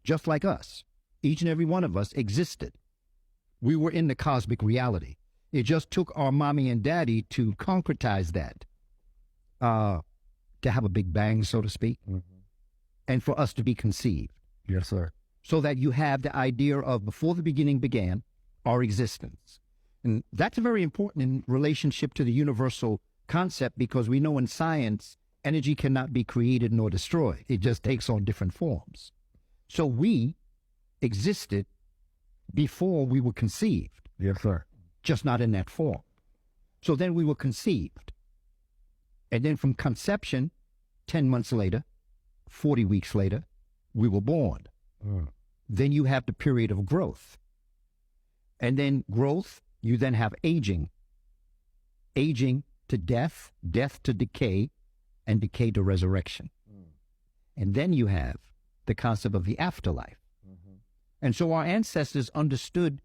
just like us. Each and every one of us existed. We were in the cosmic reality. It just took our mommy and daddy to concretize that, to have a big bang, so to speak, and for us to be conceived. Yes, sir. So that you have the idea of before the beginning began, our existence. And that's very important in relationship to the universal concept, because we know in science, energy cannot be created nor destroyed. It just takes on different forms. So we existed before we were conceived. Yes, sir. Just not in that form. So then we were conceived. And then from conception, 10 months later, 40 weeks later, we were born. Then you have the period of growth. And then growth, you then have aging. Aging to death, death to decay, and decay to resurrection. And then you have the concept of the afterlife. And so our ancestors understood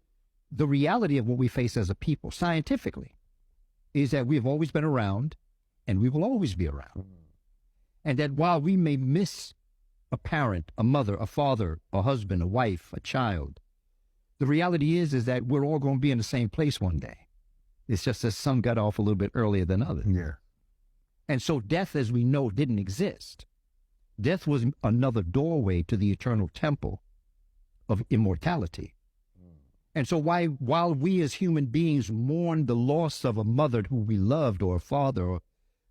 the reality of what we face as a people scientifically, is that we've always been around and we will always be around. And that while we may miss a parent, a mother, a father, a husband, a wife, a child, the reality is that we're all going to be in the same place one day. It's just that some got off a little bit earlier than others. Yeah. And so death, as we know, didn't exist. Death was another doorway to the eternal temple of immortality. And so while we as human beings mourn the loss of a mother who we loved, or a father, or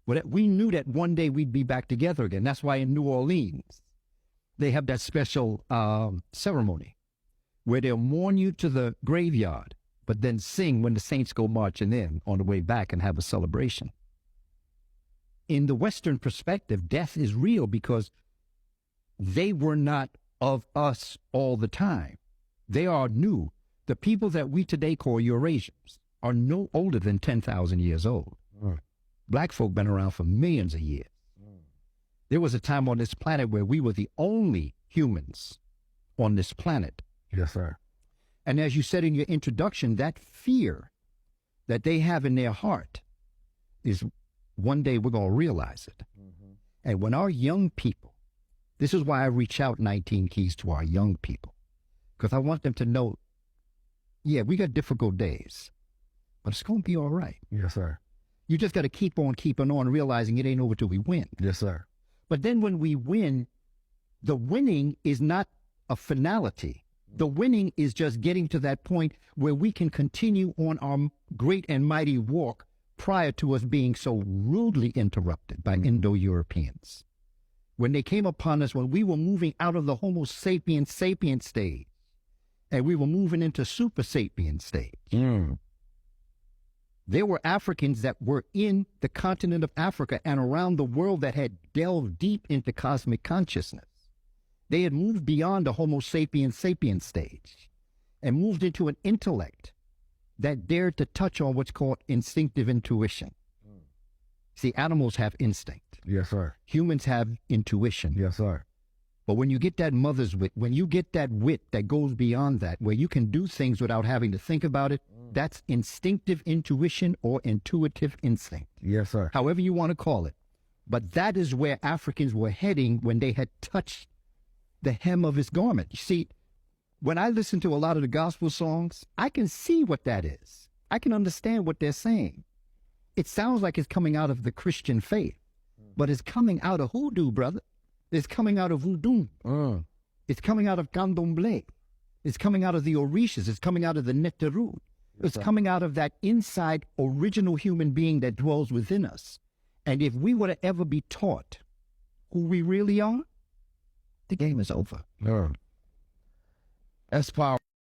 whatever, we knew that one day we'd be back together again. That's why in New Orleans, they have that special ceremony where they'll mourn you to the graveyard, but then sing when the saints go marching in on the way back and have a celebration. In the Western perspective, death is real because they were not of us all the time. They are new. The people that we today call Eurasians are no older than 10,000 years old. Black folk been around for millions of years. There was a time on this planet where we were the only humans on this planet. Yes, sir. And as you said in your introduction, that fear that they have in their heart is one day we're going to realize it. And when our young people, this is why I reach out 19 Keys to our young people, because I want them to know, yeah, we got difficult days, but it's going to be all right. Yes, sir. You just got to keep on keeping on, realizing it ain't over till we win. Yes, sir. But then when we win, the winning is not a finality. The winning is just getting to that point where we can continue on our great and mighty walk prior to us being so rudely interrupted by Indo-Europeans. When they came upon us, when we were moving out of the Homo sapiens sapient stage, and we were moving into super sapient stage, there were Africans that were in the continent of Africa and around the world that had delved deep into cosmic consciousness. They had moved beyond the Homo sapiens sapient stage and moved into an intellect that dared to touch on what's called instinctive intuition. See, animals have instinct. Yes, sir. Humans have intuition. Yes, sir. But when you get that mother's wit, when you get that wit that goes beyond that, where you can do things without having to think about it, that's instinctive intuition or intuitive instinct. Yes, sir. However you want to call it. But that is where Africans were heading when they had touched the hem of his garment. You see, when I listen to a lot of the gospel songs, I can see what that is. I can understand what they're saying. It sounds like it's coming out of the Christian faith, but it's coming out of hoodoo, brother. It's coming out of voodoo. It's coming out of candomblé. It's coming out of the Orishas. It's coming out of the Neteru. It's coming out of that inside original human being that dwells within us. And if we were to ever be taught who we really are, the game is over. That's powerful.